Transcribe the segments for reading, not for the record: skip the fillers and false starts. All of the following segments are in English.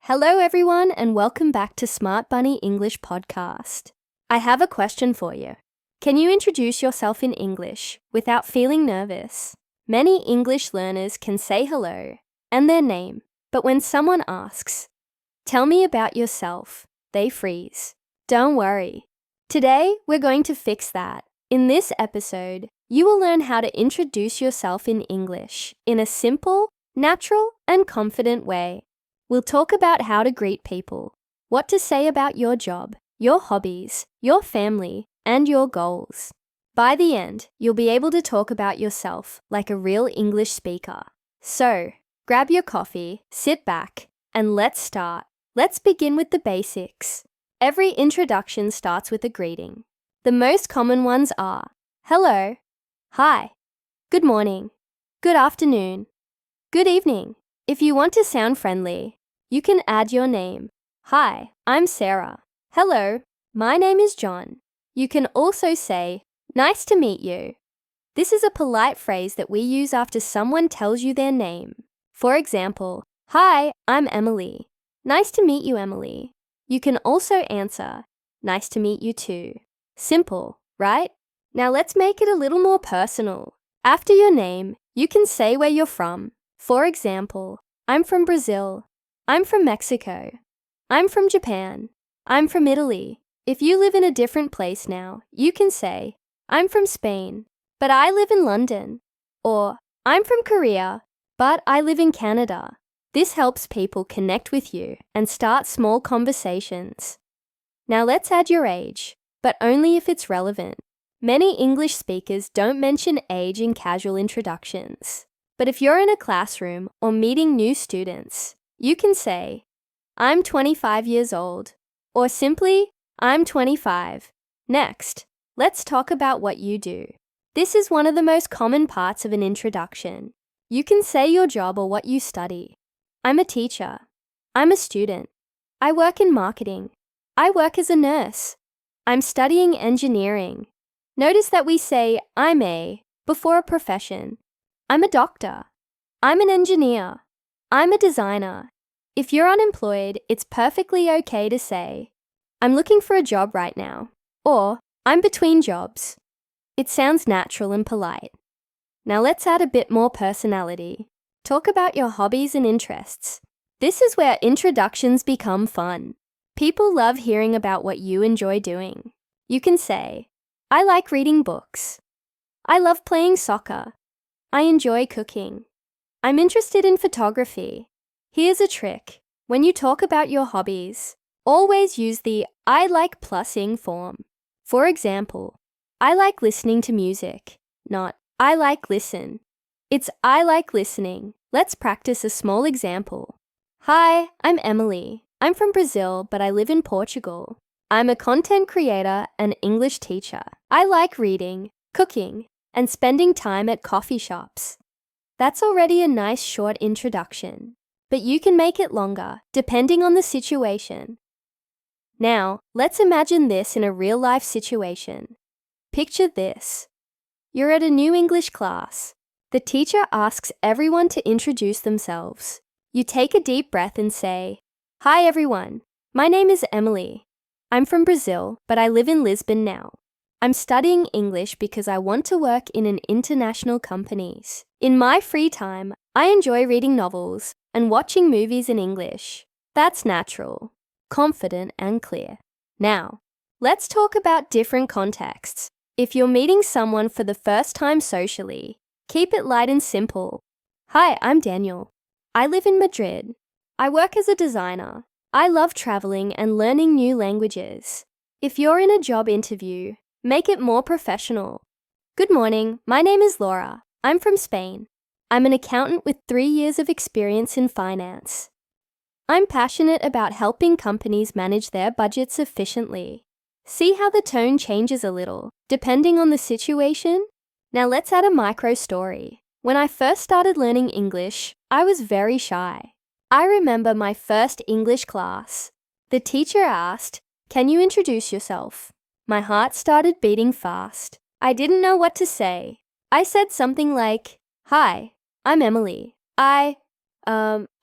Hello everyone and welcome back to Smart Bunny English Podcast. I have a question for you. Can you introduce yourself in English without feeling nervous? Many English learners can say hello and their name, but when someone asks, "Tell me about yourself," they freeze. Don't worry. Today, we're going to fix that. In this episode, you will learn how to introduce yourself in English in a simple, natural, and confident way. We'll talk about how to greet people, what to say about your job, your hobbies, your family, and your goals. By the end, you'll be able to talk about yourself like a real English speaker. So, grab your coffee, sit back, and let's start. Let's begin with the basics. Every introduction starts with a greeting. The most common ones are hello, hi, good morning, good afternoon, good evening. If you want to sound friendly, you can add your name. Hi, I'm Sarah. Hello, my name is John. You can also say, nice to meet you. This is a polite phrase that we use after someone tells you their name. For example, hi, I'm Emily. Nice to meet you, Emily. You can also answer, nice to meet you too. Simple, right? Now let's make it a little more personal. After your name, you can say where you're from. For example, I'm from Brazil. I'm from Mexico. I'm from Japan. I'm from Italy. If you live in a different place now, you can say, I'm from Spain, but I live in London. Or, I'm from Korea, but I live in Canada. This helps people connect with you and start small conversations. Now let's add your age, but only if it's relevant. Many English speakers don't mention age in casual introductions. But if you're in a classroom or meeting new students, you can say, I'm 25 years old, or simply, I'm 25. Next, let's talk about what you do. This is one of the most common parts of an introduction. You can say your job or what you study. I'm a teacher. I'm a student. I work in marketing. I work as a nurse. I'm studying engineering. Notice that we say I'm a before a profession. I'm a doctor. I'm an engineer. I'm a designer. If you're unemployed, it's perfectly okay to say, I'm looking for a job right now, or I'm between jobs. It sounds natural and polite. Now let's add a bit more personality. Talk about your hobbies and interests. This is where introductions become fun. People love hearing about what you enjoy doing. You can say, I like reading books. I love playing soccer. I enjoy cooking. I'm interested in photography. Here's a trick. When you talk about your hobbies, always use the I like +ing form. For example, I like listening to music, not I like listen. It's I like listening. Let's practice a small example. Hi, I'm Emily. I'm from Brazil, but I live in Portugal. I'm a content creator and English teacher. I like reading, cooking, and spending time at coffee shops. That's already a nice short introduction, but you can make it longer depending on the situation. Now, let's imagine this in a real-life situation. Picture this. You're at a new English class. The teacher asks everyone to introduce themselves. You take a deep breath and say, Hi everyone, my name is Emily. I'm from Brazil, but I live in Lisbon now. I'm studying English because I want to work in an international companies. In my free time, I enjoy reading novels and watching movies in English. That's natural, confident, and clear. Now, let's talk about different contexts. If you're meeting someone for the first time socially, keep it light and simple. Hi, I'm Daniel. I live in Madrid. I work as a designer. I love traveling and learning new languages. If you're in a job interview, make it more professional. Good morning, my name is Laura. I'm from Spain. I'm an accountant with 3 years of experience in finance. I'm passionate about helping companies manage their budgets efficiently. See how the tone changes a little, depending on the situation? Now let's add a micro story. When I first started learning English, I was very shy. I remember my first English class. The teacher asked, Can you introduce yourself? My heart started beating fast. I didn't know what to say. I said something like, Hi, I'm Emily. I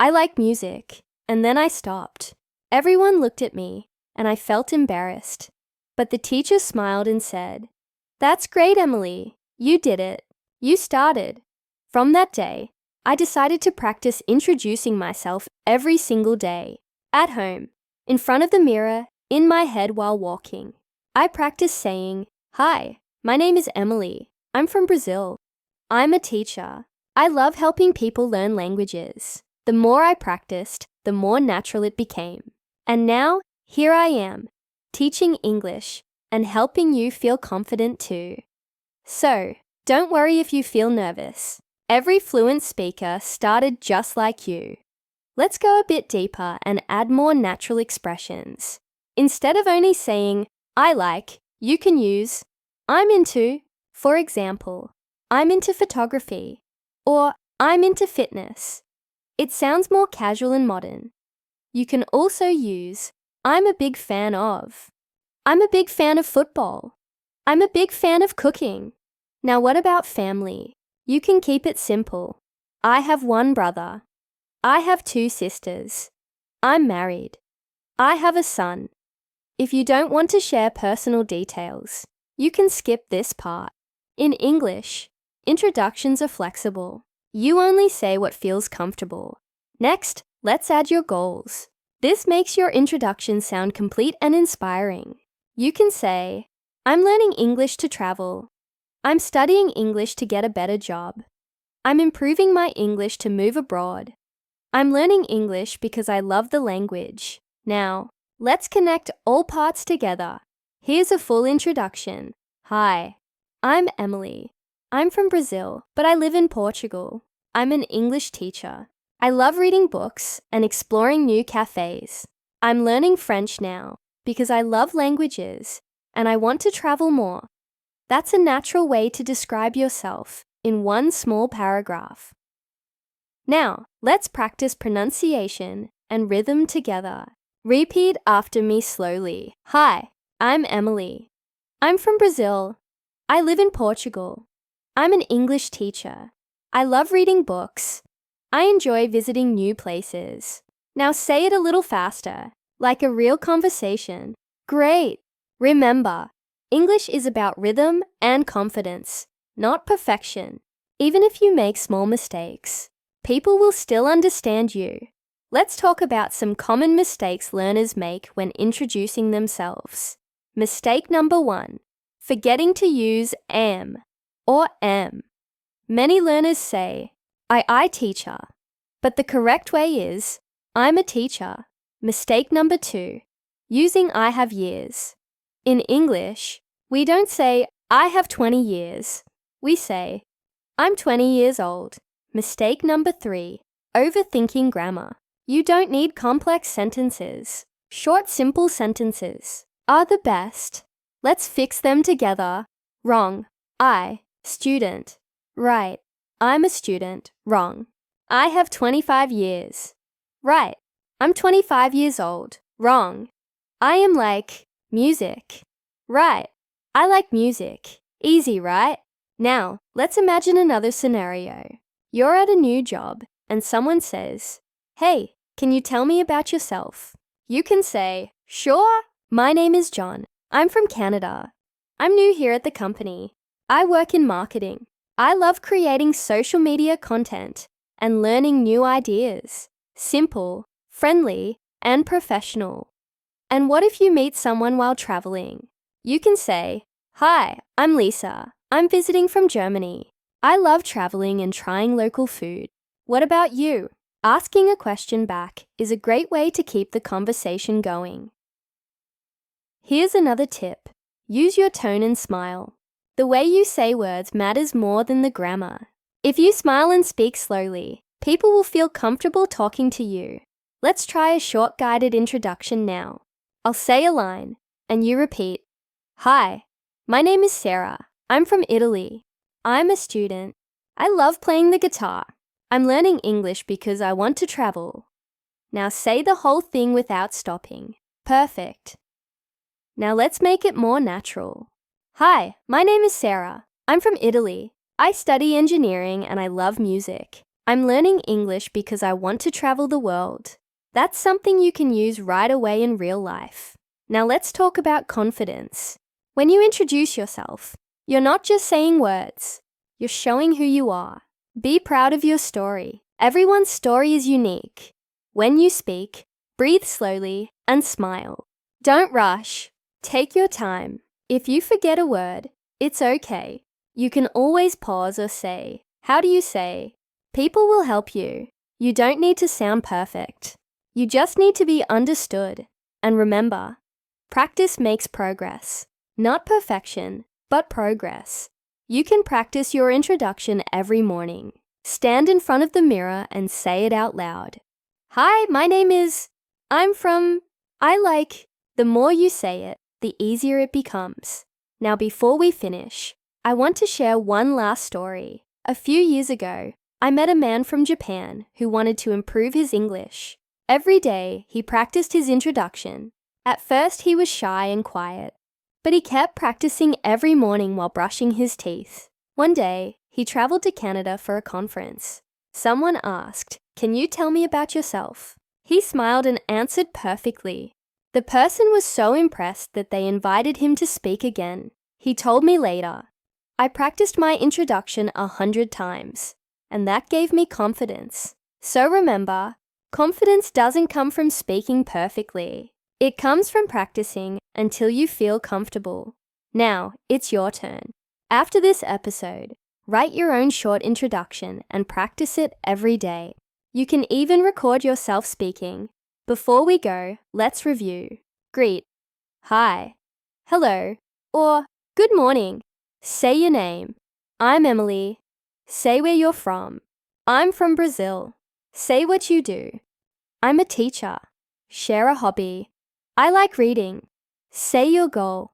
like music. and then I stopped. Everyone looked at me, and I felt embarrassed. But the teacher smiled and said, "That's great, Emily. You did it. You started." From that day, I decided to practice introducing myself every single day, at home, in front of the mirror, in my head while walking. I practiced saying, "Hi, my name is Emily. I'm from Brazil. I'm a teacher. I love helping people learn languages." The more I practiced, the more natural it became. And now, here I am, teaching English and helping you feel confident too. So, don't worry if you feel nervous. Every fluent speaker started just like you. Let's go a bit deeper and add more natural expressions. Instead of only saying, "I like," you can use, "I'm into." For example, "I'm into photography," or "I'm into fitness." It sounds more casual and modern. You can also use, "I'm a big fan of." "I'm a big fan of football." "I'm a big fan of cooking." Now what about family? You can keep it simple. "I have one brother." "I have two sisters." "I'm married." "I have a son." If you don't want to share personal details, you can skip this part. In English, introductions are flexible. You only say what feels comfortable. Next, let's add your goals. This makes your introduction sound complete and inspiring. You can say, "I'm learning English to travel." "I'm studying English to get a better job." "I'm improving my English to move abroad." "I'm learning English because I love the language." Now, let's connect all parts together. Here's a full introduction. Hi, I'm Emily. I'm from Brazil, but I live in Portugal. I'm an English teacher. I love reading books and exploring new cafes. I'm learning French now because I love languages and I want to travel more. That's a natural way to describe yourself in one small paragraph. Now, let's practice pronunciation and rhythm together. Repeat after me slowly. Hi, I'm Emily. I'm from Brazil. I live in Portugal. I'm an English teacher. I love reading books. I enjoy visiting new places. Now say it a little faster, like a real conversation. Great! Remember, English is about rhythm and confidence, not perfection. Even if you make small mistakes, people will still understand you. Let's talk about some common mistakes learners make when introducing themselves. Mistake number 1, forgetting to use am or am. Many learners say, I teacher, but the correct way is, I'm a teacher. Mistake number 2, using I have years. In English, we don't say, I have 20 years. We say, I'm 20 years old. Mistake number 3, overthinking grammar. You don't need complex sentences. Short, simple sentences are the best. Let's fix them together. Wrong. I, student. Right. I'm a student. Wrong. I have 25 years. Right. I'm 25 years old. Wrong. I am like music. Right. I like music. Easy, right? Now, let's imagine another scenario. You're at a new job and someone says, "Hey, can you tell me about yourself?" You can say, "Sure. My name is John. I'm from Canada. I'm new here at the company. I work in marketing. I love creating social media content and learning new ideas. Simple, friendly, and professional." And what if you meet someone while traveling? You can say, "Hi, I'm Lisa. I'm visiting from Germany. I love traveling and trying local food. What about you?" Asking a question back is a great way to keep the conversation going. Here's another tip. Use your tone and smile. The way you say words matters more than the grammar. If you smile and speak slowly, people will feel comfortable talking to you. Let's try a short guided introduction now. I'll say a line, and you repeat. Hi, my name is Sarah. I'm from Italy. I'm a student. I love playing the guitar. I'm learning English because I want to travel. Now say the whole thing without stopping. Perfect. Now let's make it more natural. Hi, my name is Sarah. I'm from Italy. I study engineering and I love music. I'm learning English because I want to travel the world. That's something you can use right away in real life. Now let's talk about confidence. When you introduce yourself, you're not just saying words, you're showing who you are. Be proud of your story. Everyone's story is unique. When you speak, breathe slowly and smile. Don't rush. Take your time. If you forget a word, it's okay. You can always pause or say, "How do you say?" People will help you. You don't need to sound perfect. You just need to be understood. And remember, practice makes progress. Not perfection, but progress. You can practice your introduction every morning. Stand in front of the mirror and say it out loud. "Hi, my name is... I'm from... I like..." The more you say it, the easier it becomes. Now, before we finish, I want to share one last story. A few years ago, I met a man from Japan who wanted to improve his English. Every day, he practiced his introduction. At first, he was shy and quiet, but he kept practicing every morning while brushing his teeth. One day, he traveled to Canada for a conference. Someone asked, "Can you tell me about yourself?" He smiled and answered perfectly. The person was so impressed that they invited him to speak again. He told me later, "I practiced my introduction 100 times, and that gave me confidence." So remember, confidence doesn't come from speaking perfectly. It comes from practicing until you feel comfortable. Now, it's your turn. After this episode, write your own short introduction and practice it every day. You can even record yourself speaking. Before we go, let's review. Greet. Hi. Hello. Or good morning. Say your name. I'm Emily. Say where you're from. I'm from Brazil. Say what you do. I'm a teacher. Share a hobby. I like reading. Say your goal.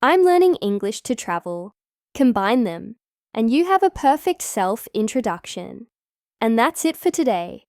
I'm learning English to travel. Combine them, and you have a perfect self-introduction. And that's it for today.